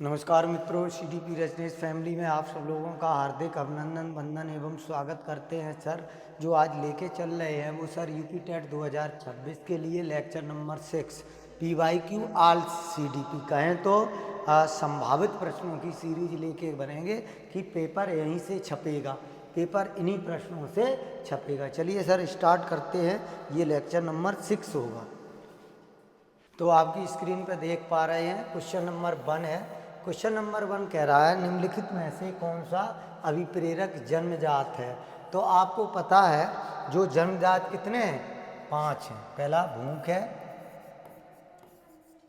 नमस्कार मित्रों, CDP residence family में आप सब लोगों का हार्दिक अभिनंदन वंदन एवं स्वागत करते हैं। सर जो आज लेके चल रहे हैं वो सर यूपी टेट 2026 के लिए lecture number 6 PYQ all CDP कहें तो संभावित प्रश्नों की सीरीज लेके बनेंगे कि पेपर यहीं से छपेगा, पेपर इन्हीं प्रश्नों से छपेगा। चलिए सर स्टार्ट करते हैं। ये लेक्चर नंबर 6 होगा। तो आपकी स्क्रीन पर देख पा रहे हैं क्वेश्चन नंबर 1 है। क्वेश्चन नंबर 1 कह रहा है निम्नलिखित में से कौन सा अभिप्रेरक जन्मजात है। तो आपको पता है जो जन्मजात कितने हैं, 5 हैं। पहला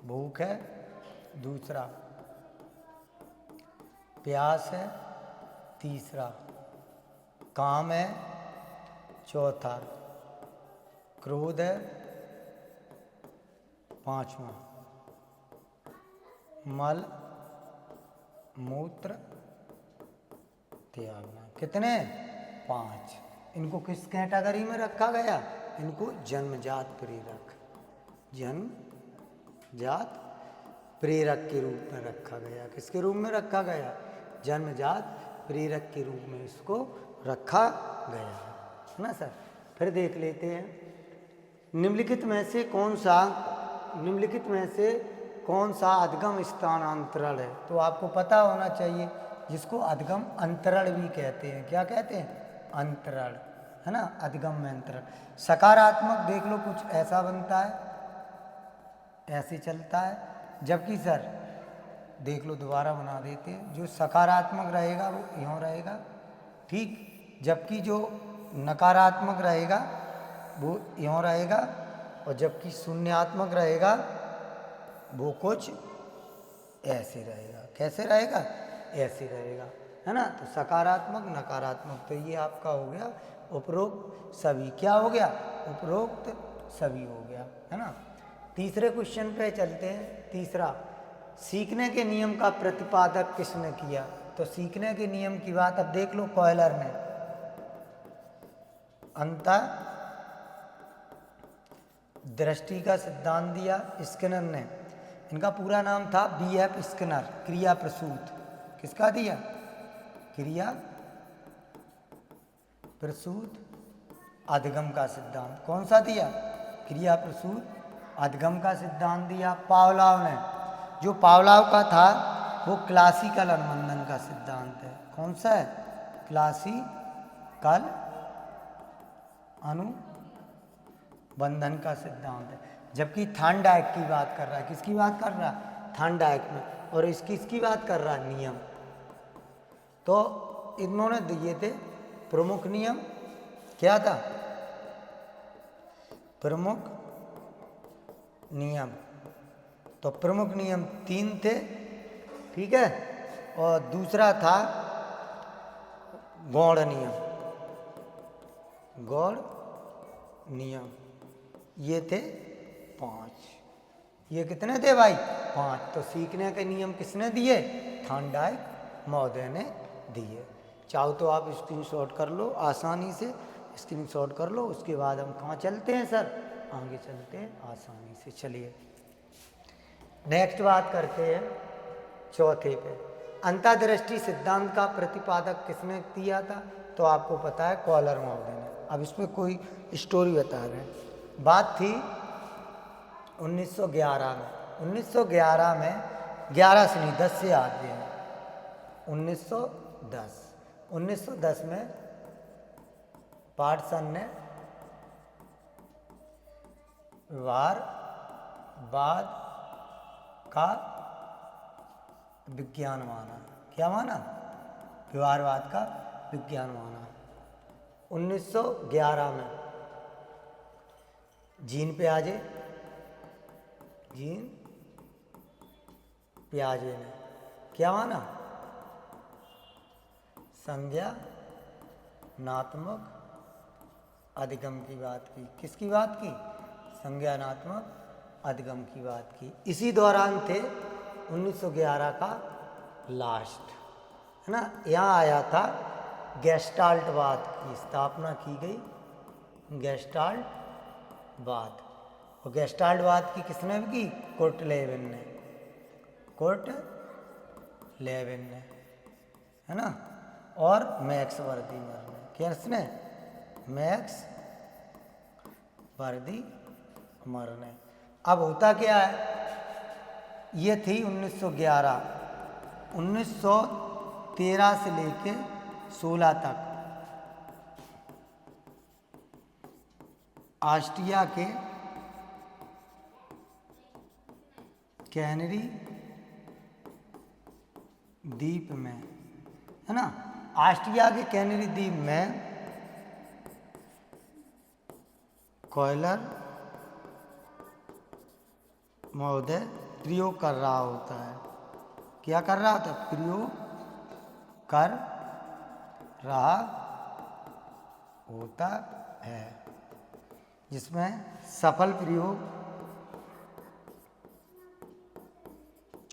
भूख है, दूसरा प्यास है, तीसरा काम है, चौथा क्रोध है, पांचवा मल मूत्र त्यागना। कितने? 5। इनको किस कैटेगरी में रखा गया? इनको जन्मजात प्रेरक, जन्मजात प्रेरक के रूप में रखा गया। किसके रूप में रखा गया? जन्मजात प्रेरक के रूप में इसको रखा गया है ना सर। फिर देख लेते हैं निम्नलिखित में से कौन सा अधगम स्थानांतरण है। तो आपको पता होना चाहिए जिसको अधगम अंतरण भी कहते हैं। क्या कहते हैं? अंतरण, है ना, अधगम में अंतरण। सकारात्मक देख लो कुछ ऐसा बनता है, ऐसे चलता है। जबकि सर देख लो दोबारा बना देते हैं, जो सकारात्मक रहेगा वो यूँ रहेगा, ठीक। जबकि जो नकारात्मक रहेगा वो यूँ रहेगा, और जबकि शून्यात्मक रहेगा वो कुछ ऐसे रहेगा। कैसे रहेगा? ऐसे रहेगा, है ना। तो सकारात्मक नकारात्मक, तो ये आपका हो गया उपरोक्त सभी। क्या हो गया? उपरोक्त सभी हो गया, है ना। तीसरे क्वेश्चन पे चलते हैं। तीसरा, सीखने के नियम का प्रतिपादक किसने किया। तो सीखने के नियम की बात अब देख लो, कॉयलर ने दृष्टि का सिद्धांत दिया, स्किनर ने, इनका पूरा नाम था BF स्किनर, क्रिया प्रसूत। किसका दिया? क्रिया प्रसूत अधगम का सिद्धांत। कौन सा दिया? क्रिया प्रसूत अधगम का सिद्धांत दिया। पावलाव ने, जो पावलाव का था वो क्लासिकल अनुबंधन का सिद्धांत है। कौन सा है? क्लासिकल अनुबंधन का सिद्धांत है। जबकि थार्नडाइक की बात कर रहा है। किसकी बात कर रहा है? थार्नडाइक में। और इसकी बात कर रहा है नियम। तो इन्होंने दिए थे प्रमुख नियम। क्या था? प्रमुख नियम। तो प्रमुख नियम 3 थे, ठीक है। और दूसरा था गौड़ नियम, ये थे 5। ये कितने थे भाई? 5। तो सीखने के नियम किसने दिए? थार्नडाइक महोदय ने दिए। चाहो तो आप स्क्रीनशॉट कर लो, आसानी से स्क्रीनशॉट कर लो। उसके बाद हम कहाँ चलते हैं सर? आगे चलते हैं आसानी से। चलिए नेक्स्ट बात करते हैं चौथे पे। अंतर्दृष्टि सिद्धांत का प्रतिपादक किसने किया था? तो आपको पता है कॉलर महोदय ने। अब इसमें कोई स्टोरी बता रहे हैं। बात थी 1911 में। 1911 में 11 से नहीं 10 से आगे हैं। 1910 में पाटसन ने व्यवहारवाद का विज्ञान माना। क्या माना? व्यवहारवाद का विज्ञान माना। 1911 में जीन पियाजे ने क्या माना? संज्ञानात्मक अधिगम की बात की। किसकी बात की? संज्ञानात्मक अधिगम की बात की। इसी दौरान थे 1911 का लास्ट, है ना। यहाँ आया था गेस्टाल्टवाद की स्थापना की गई, गेस्टाल्टवाद। और गेस्टाल्टवाद की किसने की? कुर्ट लेविन ने। कुर्ट लेविन ने, है ना, और मैक्स वर्दीमर ने। किसने? मैक्स वर्दीमर ने। अब होता क्या है, ये थी 1911, 1913 से लेके 16 तक ऑस्ट्रिया के कैनरी द्वीप में, है ना, ऑस्ट्रिया के कैनरी द्वीप में कॉयलर महोदय प्रयोग कर रहा होता है। क्या कर रहा होता? प्रयोग कर रहा होता है, जिसमें सफल प्रयोग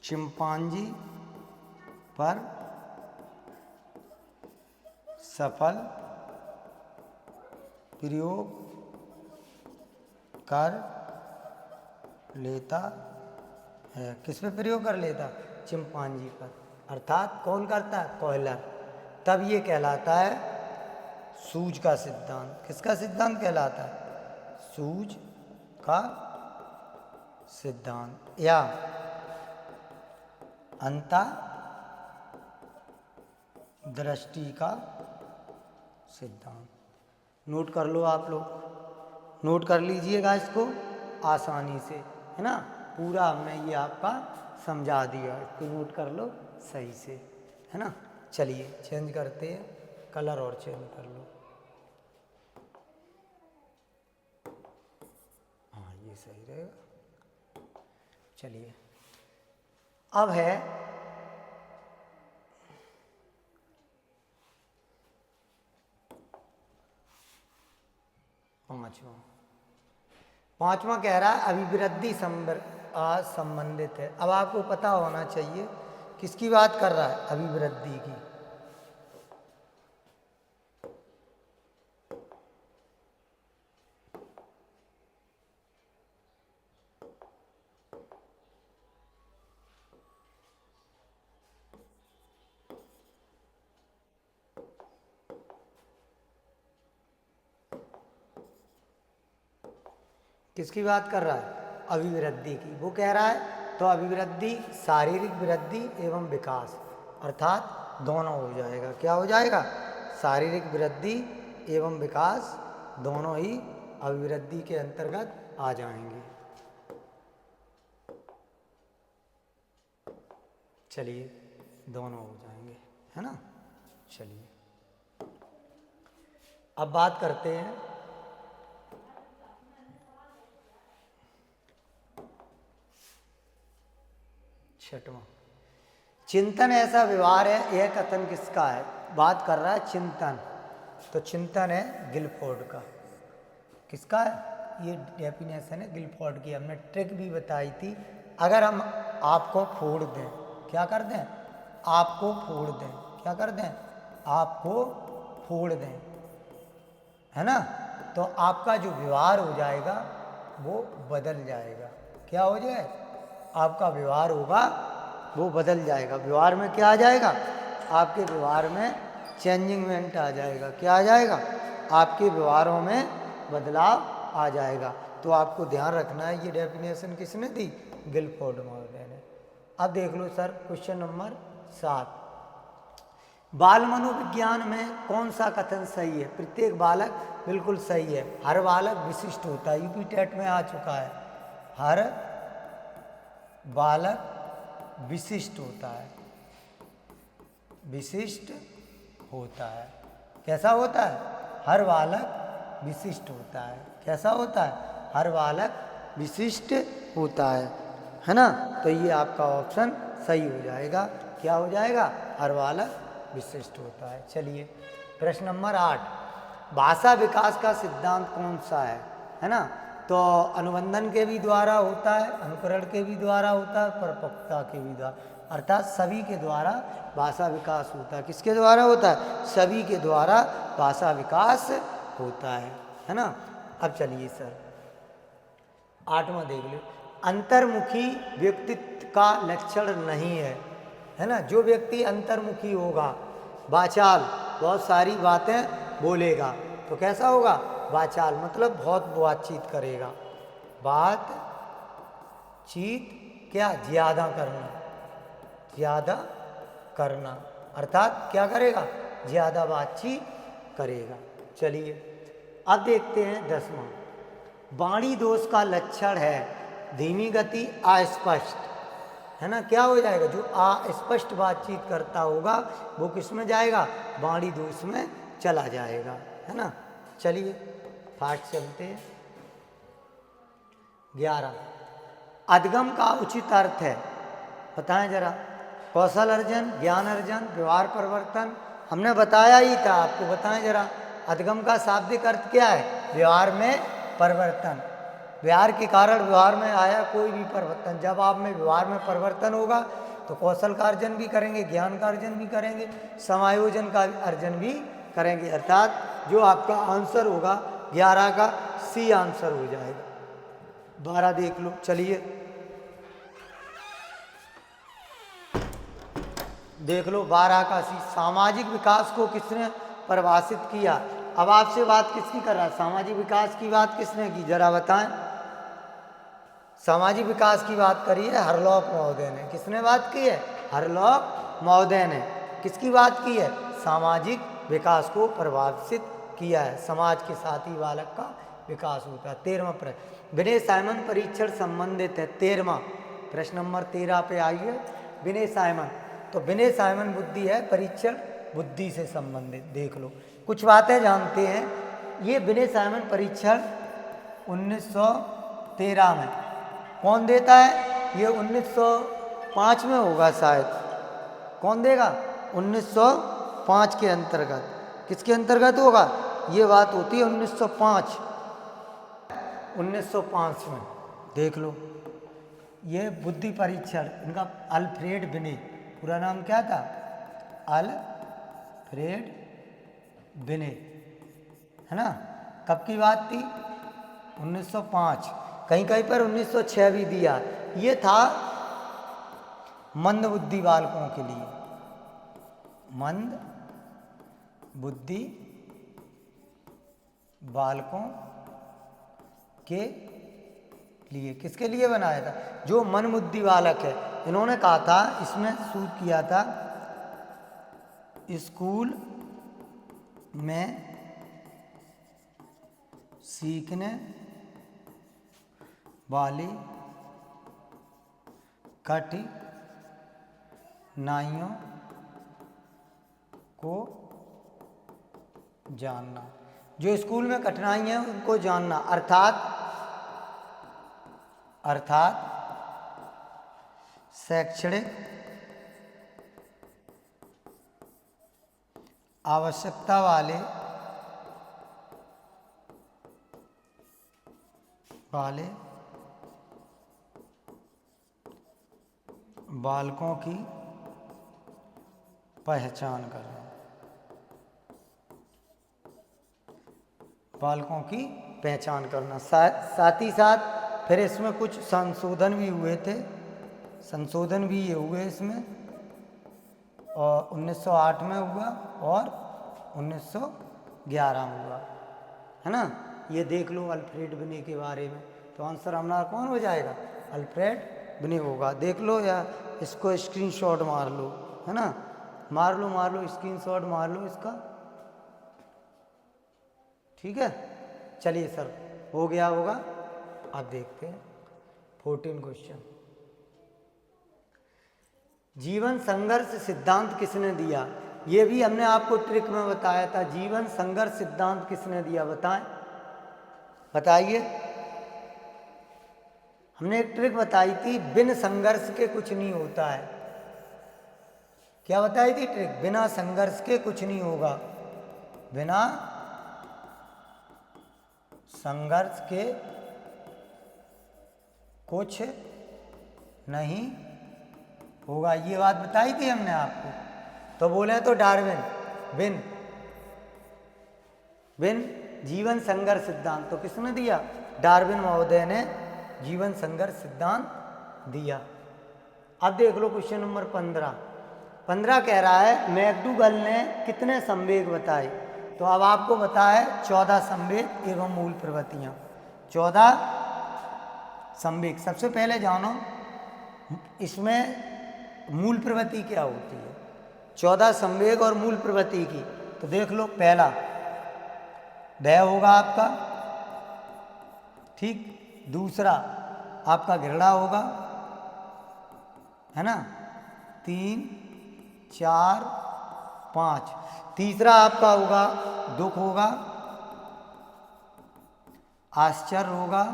चिंपांजी पर सफल प्रयोग कर लेता है। किस पे प्रयोग कर लेता? चिंपांजी पर। अर्थात कौन करता है? कॉयलर। तब ये कहलाता है सूज का सिद्धांत। किसका सिद्धांत कहलाता है? सूज का सिद्धांत या अंतःदृष्टि का सिद्धांत। नोट कर लो आप लोग, नोट कर लीजिएगा इसको आसानी से, है ना। पूरा हमने ये आपका समझा दिया, इसको नोट कर लो सही से, है ना। चलिए चेंज करते हैं, कलर और चेंज कर लो। हाँ ये सही रहेगा। चलिए अब है पांचवा कह रहा है अभिवृद्धि संबंधित है। अब आपको पता होना चाहिए किसकी बात कर रहा है? अभिवृद्धि की। किसकी बात कर रहा है? अभिवृद्धि की। वो कह रहा है तो अभिवृद्धि शारीरिक वृद्धि एवं विकास, अर्थात दोनों हो जाएगा। क्या हो जाएगा? शारीरिक वृद्धि एवं विकास दोनों ही अभिवृद्धि के अंतर्गत आ जाएंगे। चलिए दोनों हो जाएंगे, है ना। चलिए अब बात करते हैं छठवां, चिंतन ऐसा व्यवहार है। यह कथन किसका है? बात कर रहा है चिंतन। तो चिंतन है गिलफोर्ड का। किसका है? ये डेफिनेशन है गिलफोर्ड की। हमने ट्रिक भी बताई थी। अगर हम आपको फोड़ दें, क्या कर दें? आपको फोड़ दें। क्या कर दें? आपको फोड़ दें, है ना। तो आपका जो व्यवहार हो जाएगा वो बदल जाएगा। क्या हो जाए? आपका व्यवहार होगा वो बदल जाएगा। व्यवहार में क्या आ जाएगा? आपके व्यवहार में चेंजिंगमेंट आ जाएगा। क्या आ जाएगा? आपके व्यवहारों में बदलाव आ जाएगा। तो आपको ध्यान रखना है, ये डेफिनेशन किसने दी? गिलफोर्ड महोदय ने। अब देख लो सर क्वेश्चन नंबर 7, बाल मनोविज्ञान में कौन सा कथन सही है? प्रत्येक बालक बिल्कुल सही है। हर बालक विशिष्ट होता है, यूपी टेट में आ चुका है। हर बालक विशिष्ट होता है। विशिष्ट होता है। कैसा होता है? हर बालक विशिष्ट होता है। कैसा होता है? हर बालक विशिष्ट होता है ना। तो ये आपका ऑप्शन सही हो जाएगा। क्या हो जाएगा? हर बालक विशिष्ट होता है। चलिए प्रश्न नंबर 8, भाषा विकास का सिद्धांत कौन सा है ना। तो अनुबंधन के भी द्वारा होता है, अनुकरण के भी द्वारा होता है, परिपक्वता के भी द्वारा, अर्थात सभी के द्वारा भाषा विकास होता है। किसके द्वारा होता है? सभी के द्वारा भाषा विकास होता है ना। अब चलिए सर 8वां देख लो, अंतर्मुखी व्यक्तित्व का लक्षण नहीं है। है ना। जो व्यक्ति अंतर्मुखी होगा, वाचाल, बहुत सारी बातें बोलेगा, तो कैसा होगा, वाचाल, मतलब बहुत बातचीत करेगा। बातचीत क्या, ज़्यादा करना, ज़्यादा करना, अर्थात क्या करेगा, ज़्यादा बातचीत करेगा। चलिए अब देखते हैं 10वां। वाणी दोष का लक्षण है धीमी गति, अस्पष्ट, है ना। क्या हो जाएगा, जो अस्पष्ट बातचीत करता होगा वो किस में जाएगा, वाणी दोष में चला जाएगा, है ना। चलिए फास्ट चलते हैं। 11, अधगम का उचित अर्थ है, बताएं जरा। कौशल अर्जन, ज्ञान अर्जन, व्यवहार परिवर्तन, हमने बताया ही था आपको, बताएं जरा। अधगम का शाब्दिक अर्थ क्या है, व्यवहार में परिवर्तन। व्यवहार के कारण व्यवहार में आया कोई भी परिवर्तन, जब आप में व्यवहार में परिवर्तन होगा तो कौशल का अर्जन भी करेंगे, ज्ञान का अर्जन भी करेंगे, समायोजन का अर्जन भी करेंगे, अर्थात जो आपका आंसर होगा 11 का सी आंसर हो जाएगा। 12 देख लो। चलिए देख लो 12 का सी, सामाजिक विकास को किसने परिभाषित किया। अब आपसे बात किसकी कर रहा है, सामाजिक विकास की बात किसने की, जरा बताएं। सामाजिक विकास की बात करी है हरलॉक महोदय ने। किसने बात की है, हरलॉक महोदय ने। किसकी बात की है, सामाजिक विकास को परिभाषित किया है। समाज के साथ ही बालक का विकास होता है। 13वां प्रश्न, विनय साइमन परीक्षण संबंधित है। 13वां प्रश्न नंबर 13 पे आइए। विनय साइमन, तो विनय साइमन बुद्धि है, परीक्षण बुद्धि से संबंधित। देख लो कुछ बातें जानते हैं। ये विनय साइमन परीक्षण 1913 में कौन देता है, ये 1905 में होगा शायद। कौन देगा, 1905 के अंतर्गत। किसके अंतर्गत होगा, ये बात होती है 1905 में। देख लो ये बुद्धि परीक्षण, इनका अल्फ्रेड विनय, पूरा नाम क्या था, अल्फ्रेड विनय, है ना। कब की बात थी, 1905, कहीं कहीं पर 1906 भी दिया। ये था मंद बुद्धि बालकों के लिए, मंद बुद्धि बालकों के लिए। किसके लिए बनाया था, जो मंद बुद्धि बालक है। इन्होंने कहा था, इसमें सूट किया था, स्कूल में सीखने वाली कठिनाइयों को जानना। जो स्कूल में कठिनाई है उनको जानना, अर्थात शैक्षणिक आवश्यकता वाले बालकों की पहचान करना, बालकों की पहचान करना। साथ ही साथ फिर इसमें कुछ संशोधन भी हुए थे, संशोधन भी ये हुए इसमें, और 1908 में हुआ और 1911 में हुआ, है ना। ये देख लो अल्फ्रेड विनय के बारे में। तो आंसर हमारा कौन हो जाएगा, अल्फ्रेड विनय होगा। देख लो या इसको स्क्रीनशॉट मार लो, है ना, मार लो स्क्रीनशॉट मार लो इसका, ठीक है। चलिए सर हो गया होगा। अब देखते हैं 14 क्वेश्चन। जीवन संघर्ष सिद्धांत किसने दिया, ये भी हमने आपको ट्रिक में बताया था। जीवन संघर्ष सिद्धांत किसने दिया, बताइए। हमने एक ट्रिक बताई थी, बिन संघर्ष के कुछ नहीं होता है। क्या बताई थी ट्रिक, बिना संघर्ष के कुछ नहीं होगा, बिना संघर्ष के कुछ नहीं होगा, ये बात बताई थी हमने आपको। तो बोले तो डार्विन, बिन जीवन संघर्ष सिद्धांत तो किसने दिया, डार्विन महोदय ने जीवन संघर्ष सिद्धांत दिया। अब देख लो क्वेश्चन नंबर 15, 15 कह रहा है मैक्डूगल ने कितने संवेग बताए, तो अब आपको पता है 14 संवेग एवं मूल प्रवृत्तियाँ। 14 संवेग। सबसे पहले जानो इसमें मूल प्रवृत्ति क्या होती है। 14 संवेग और मूल प्रवृत्ति की, तो देख लो। पहला भय होगा आपका, ठीक। दूसरा आपका घृणा होगा, है ना। 3, 4, 5। तीसरा आपका होगा दुख होगा, आश्चर्य होगा।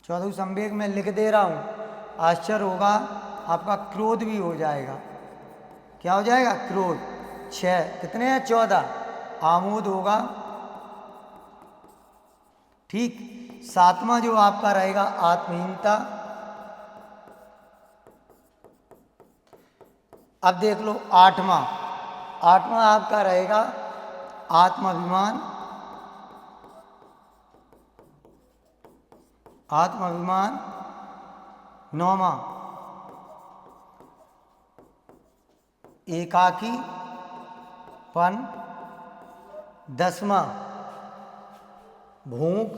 14 संवेग में लिख दे रहा हूँ। आश्चर्य होगा, आपका क्रोध भी हो जाएगा। क्या हो जाएगा? क्रोध। 6 कितने हैं? 14। आमोद होगा, ठीक। 7वां जो आपका रहेगा आत्महीनता। अब देख लो 8वां। 8वां आपका रहेगा आत्माभिमान। आत्माभिमान। 9वां एकाकीपन। 10वां भूख।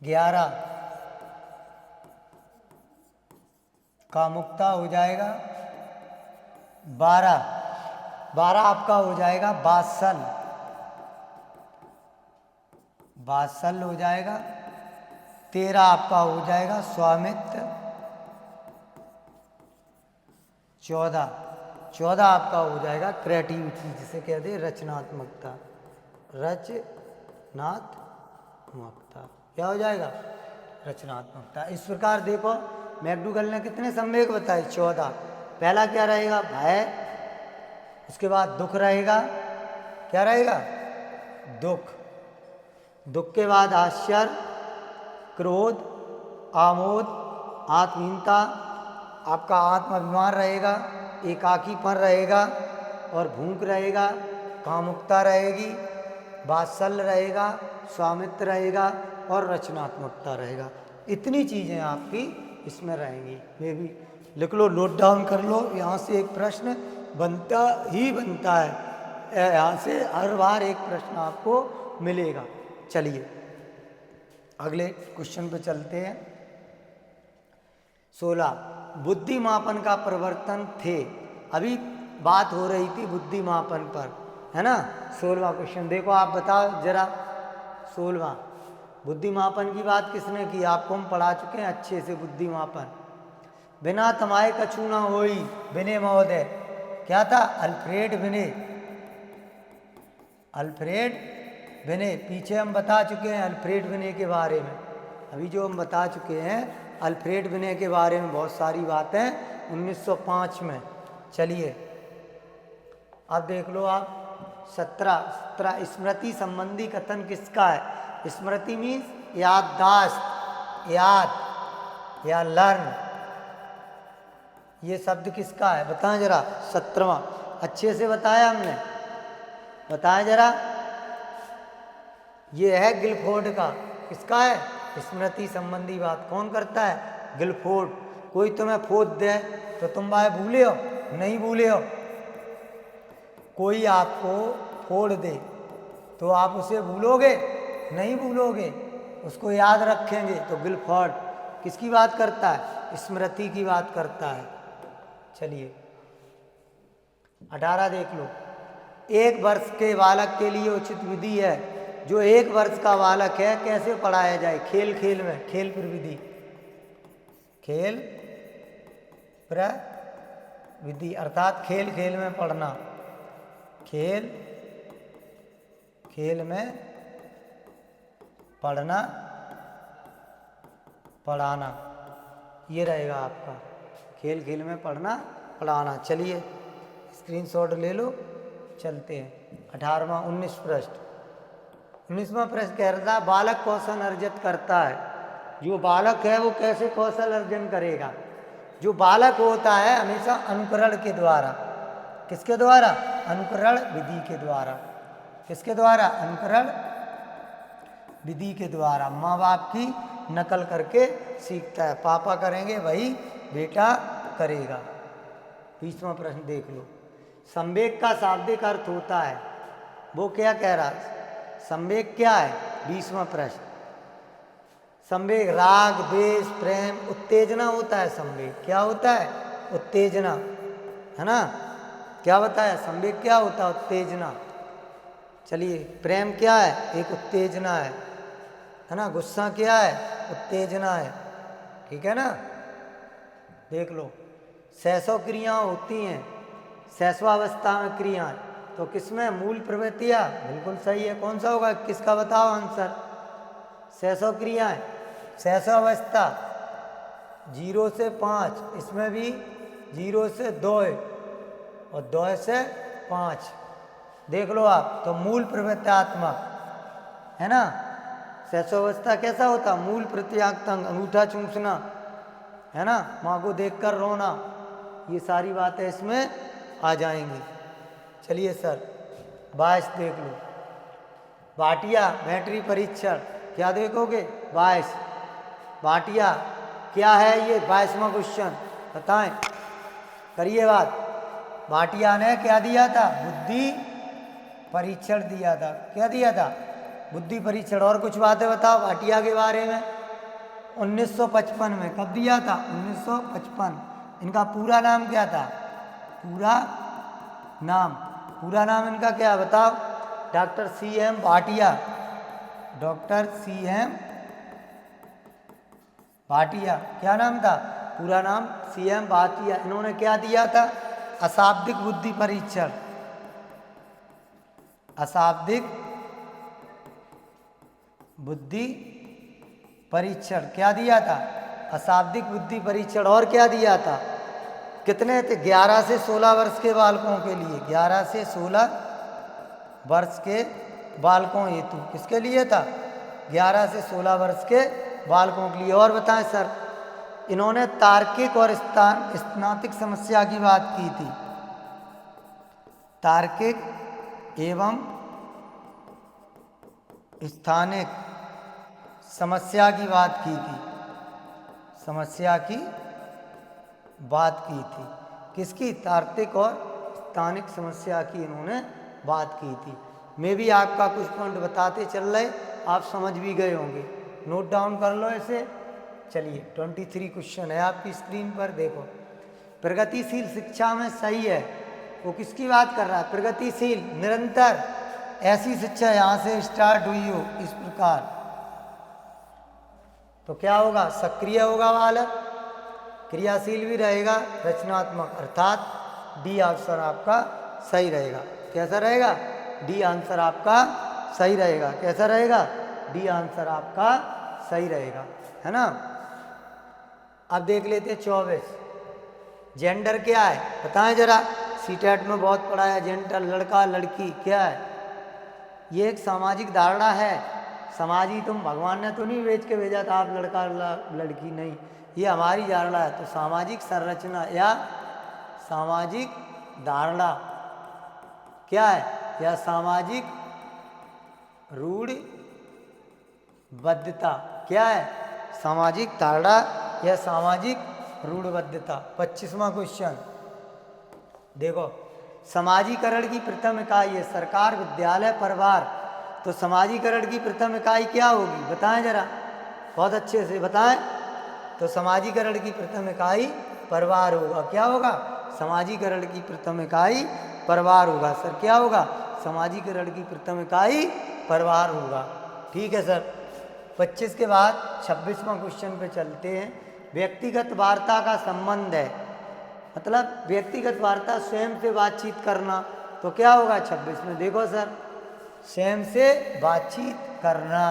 11 कामुकता हो जाएगा। 12 आपका हो जाएगा वात्सल्य। वात्सल्य हो जाएगा। 13 आपका हो जाएगा स्वामित्व। 14 आपका हो जाएगा क्रिएटिविटी, जिसे कहते हैं रचनात्मकता। रचनात्मकता क्या हो जाएगा? रचनात्मकता। इस प्रकार देखो मैक्डूगल ने कितने संवेग बताए? 14। पहला क्या रहेगा? भय। उसके बाद दुख रहेगा। क्या रहेगा? दुख। दुख के बाद आश्चर्य, क्रोध, आमोद, आत्महीनता, आपका आत्माभिमान रहेगा, एकाकीपन रहेगा और भूख रहेगा, कामुकता रहेगी, वात्सल्य रहेगा, स्वामित्व रहेगा और रचनात्मकता रहेगा। इतनी चीज़ें आपकी इसमें रहेंगी। ये भी लिख लो, नोट डाउन कर लो। यहाँ से एक प्रश्न बनता ही बनता है। यहाँ से हर बार एक प्रश्न आपको मिलेगा। चलिए अगले क्वेश्चन पे चलते हैं। 16 बुद्धिमापन का परिवर्तन थे। अभी बात हो रही थी बुद्धिमापन पर, है ना। 16वां क्वेश्चन देखो, आप बताओ जरा। 16वां बुद्धिमापन की बात किसने की? आपको हम पढ़ा चुके हैं अच्छे से। बुद्धिमापन बिना तमाए कछु ना होई, विनय महोदय। क्या था? अल्फ्रेड विनय। अल्फ्रेड विनय पीछे हम बता चुके हैं अल्फ्रेड विनय के बारे में। अभी जो हम बता चुके हैं अल्फ्रेड विनय के बारे में बहुत सारी बातें 1905 में। चलिए अब देख लो आप 17 स्मृति संबंधी कथन किसका है? स्मृति मीन्स याददाश्त, याद या लर्न। ये शब्द किसका है बताएं जरा। 17वां अच्छे से बताया हमने, बताएं जरा। ये है गिलफोर्ड का। किसका है? स्मृति संबंधी बात कौन करता है? गिलफोर्ड। कोई तुम्हें फोड़ दे तो तुम भाई भूले हो? नहीं भूले हो। कोई आपको फोड़ दे तो आप उसे भूलोगे? नहीं भूलोगे, उसको याद रखेंगे। तो गिलफोर्ड किसकी बात करता है? स्मृति की बात करता है। चलिए 18 देख लो। 1 वर्ष के बालक के लिए उचित विधि है। जो 1 वर्ष का बालक है कैसे पढ़ाया जाए? खेल खेल में, खेल प्रविधि। खेल प्रविधि अर्थात खेल खेल में पढ़ना। खेल खेल में पढ़ना, पढ़ाना, ये रहेगा आपका। खेल खेल में पढ़ना, पढ़ाना। चलिए स्क्रीनशॉट ले लो, चलते हैं। 18वां 19 पृष्ठ। 19वां प्रश्न कह रहा था बालक कौशल अर्जित करता है। जो बालक है वो कैसे कौशल अर्जन करेगा? जो बालक होता है हमेशा अनुकरण के द्वारा। किसके द्वारा? अनुकरण विधि के द्वारा। किसके द्वारा? अनुकरण विधि के द्वारा। माँ बाप की नकल करके सीखता है। पापा करेंगे वही बेटा करेगा। 20वां प्रश्न देख लो। संवेग का शाब्दिक अर्थ होता है, वो क्या कह रहा है? संवेग क्या है? 20वां प्रश्न। संवेग राग, द्वेष, प्रेम, उत्तेजना होता है संवेग। क्या होता है? उत्तेजना, है ना? क्या बताया? संवेग क्या होता है? उत्तेजना। चलिए, प्रेम क्या है? एक उत्तेजना है ना? गुस्सा क्या है? उत्तेजना है। ठीक है ना? देख लो, शैशव क्रियाएं होती हैं, शैशवावस्था में क्रियाएं, तो किसमें? मूल प्रवृत्तियां। बिल्कुल सही है। कौन सा होगा? किसका बताओ आंसर? शैशव क्रियाएं, शैशवावस्था 0 से 5, इसमें भी 0 से 2 और 2 से 5। देख लो आप, तो मूल प्रवृत्त्यात्मक है ना? शैशवावस्था कैसा होता? मूल प्रत्यात्मक, अंगूठा चूसना, है ना? माँ को देखकर रोना, ये सारी बातें इसमें आ जाएंगी। चलिए सर, 22 देख लो। भाटिया बैटरी परीक्षण, क्या देखोगे? 22 भाटिया क्या है? ये 22वां क्वेश्चन बताएं, करिए बात। भाटिया ने क्या दिया था? बुद्धि परीक्षण दिया था। क्या दिया था? बुद्धि परीक्षण। और कुछ बातें बताओ भाटिया के बारे में। 1955 में। कब दिया था? 1955। इनका पूरा नाम क्या था? पूरा नाम इनका क्या है बताओ? Doctor CM Bhatia. Doctor CM Bhatia, क्या नाम था? पूरा नाम CM भाटिया। इन्होंने क्या दिया था? अशाब्दिक बुद्धि परीक्षण। अशाब्दिक बुद्धि परीक्षण क्या दिया था? अशाब्दिक बुद्धि परीक्षण। और क्या दिया था? कितने थे? 11 से 16 वर्ष के बालकों के लिए। 11 से 16 वर्ष के बालकों हेतु। किसके लिए था? 11 से 16 वर्ष के बालकों के लिए। और बताएं सर, इन्होंने तार्किक और स्नातिक समस्या की बात की थी। तार्किक एवं स्थानिक समस्या की बात की थी। समस्या की बात की थी। किसकी? तार्किक और स्थानिक समस्या की इन्होंने बात की थी। मैं भी आपका कुछ पॉइंट बताते चल रहे, आप समझ भी गए होंगे। नोट डाउन कर लो ऐसे। चलिए, 23 क्वेश्चन है आपकी स्क्रीन पर, देखो। प्रगतिशील शिक्षा में सही है, वो किसकी बात कर रहा है? प्रगतिशील, निरंतर, ऐसी शिक्षा यहाँ से स्टार्ट हुई हो इस प्रकार, तो क्या होगा? सक्रिय होगा बालक, क्रियाशील भी रहेगा, रचनात्मक, अर्थात डी आंसर आपका सही रहेगा। कैसा रहेगा? डी आंसर आपका सही रहेगा। कैसा रहेगा? डी आंसर आपका सही रहेगा, है ना? अब देख लेते हैं 24। जेंडर क्या है बताएं जरा। सीटेट में बहुत पढ़ा है जेंडर, लड़का लड़की क्या है? ये एक सामाजिक धारणा है। समाजी, तुम भगवान ने तो नहीं बेच के भेजा था आप लड़का लड़की, नहीं, ये हमारी धारणा है। तो सामाजिक संरचना या सामाजिक धारणा क्या है? या सामाजिक रूढ़िबद्धता क्या है? सामाजिक धारणा या सामाजिक रूढ़िबद्धता। 25वां क्वेश्चन देखो। समाजीकरण की प्रथम इकाई है सरकार, विद्यालय, परिवार। तो समाजीकरण की प्रथम इकाई क्या होगी बताएं जरा, बहुत अच्छे से बताएं। तो समाजीकरण की प्रथम इकाई परिवार होगा। क्या होगा? समाजीकरण की प्रथम इकाई परिवार होगा। सर क्या होगा? समाजीकरण की प्रथम इकाई परिवार होगा। ठीक है सर। 25 के बाद 26वां क्वेश्चन पे चलते हैं। व्यक्तिगत वार्ता का संबंध है, मतलब व्यक्तिगत वार्ता, स्वयं से बातचीत करना। तो क्या होगा 26 में? देखो सर, स्वयं से बातचीत करना,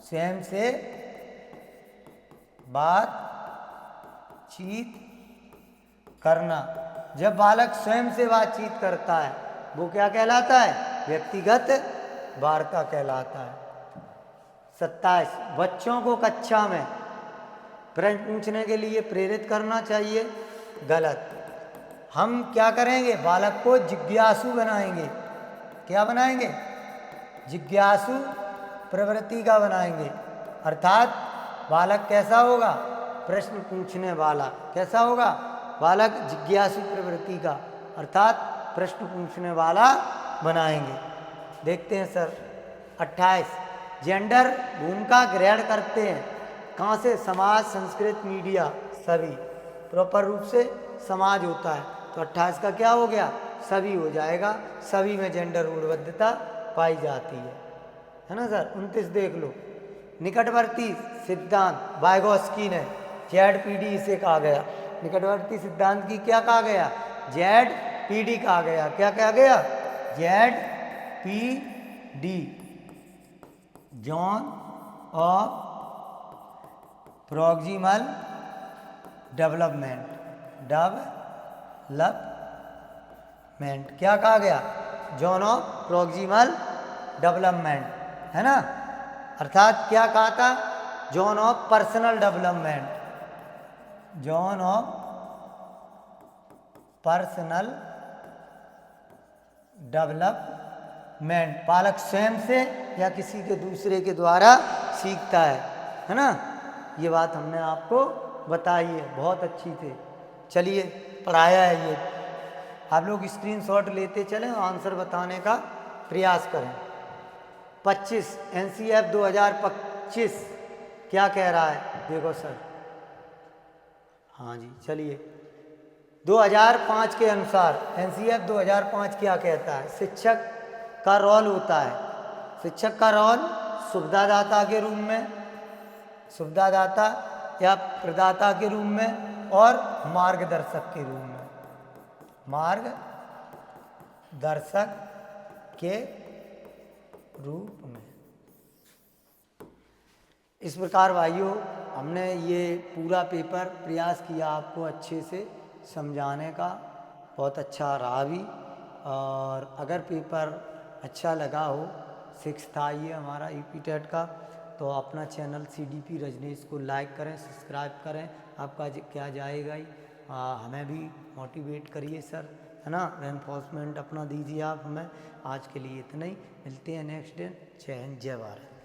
स्वयं से बातचीत करना। जब बालक स्वयं से बातचीत करता है वो क्या कहलाता है? व्यक्तिगत वार्ता कहलाता है। 27, बच्चों को कक्षा में प्रश्न पूछने के लिए प्रेरित करना चाहिए। गलत। हम क्या करेंगे? बालक को जिज्ञासु बनाएंगे। क्या बनाएंगे? जिज्ञासु प्रवृत्ति का बनाएंगे। अर्थात बालक कैसा होगा? प्रश्न पूछने वाला। कैसा होगा? बालक जिज्ञासु प्रवृत्ति का, अर्थात प्रश्न पूछने वाला बनाएंगे। देखते हैं सर 28, जेंडर भूमिका ग्रहण करते हैं कहाँ से? समाज, संस्कृत, मीडिया, सभी। प्रॉपर रूप से समाज होता है तो 28 का क्या हो गया? सभी हो जाएगा। सभी में जेंडर रूढ़िबद्धता पाई जाती है ना सर। 29 देख लो, निकटवर्ती सिद्धांत वाइगोस्की ने ZPD इसे कहा गया। निकटवर्ती सिद्धांत की क्या कहा गया? ZPD कहा गया। क्या कहा गया? ZPD, John of proximal development. क्या कहा गया? जॉन ऑफ प्रॉक्सिमल डेवलपमेंट, है ना। अर्थात क्या कहा था? John of personal development. John of personal development, बालक स्वयं से या किसी के दूसरे के द्वारा सीखता है ना। ये बात हमने आपको बताई है, बहुत अच्छी थी। चलिए पढ़ाया है ये, आप लोग स्क्रीनशॉट लेते चलें और आंसर बताने का प्रयास करें। 25 NCF 2025 क्या कह रहा है? देखो सर, हाँ जी चलिए, 2005 के अनुसार NCF 2005 क्या कहता है? शिक्षक का रोल होता है, शिक्षक का रोल सुविधादाता के रूप में, सुविधादाता या प्रदाता के रूप में, और मार्गदर्शक के रूप में, मार्गदर्शक के रूप में। इस प्रकार भाइयों हमने ये पूरा पेपर प्रयास किया आपको अच्छे से समझाने का, बहुत अच्छा रहा भी। और अगर पेपर अच्छा लगा हो, 6th था ये हमारा EPTET का, तो अपना चैनल CDP रजनीश को लाइक करें, सब्सक्राइब करें। आपका क्या जाएगा ही, हमें भी मोटिवेट करिए सर, है ना। रेनफोर्समेंट अपना दीजिए आप हमें। आज के लिए इतना ही, मिलते हैं नेक्स्ट डे। जय हिंद, जय भारत।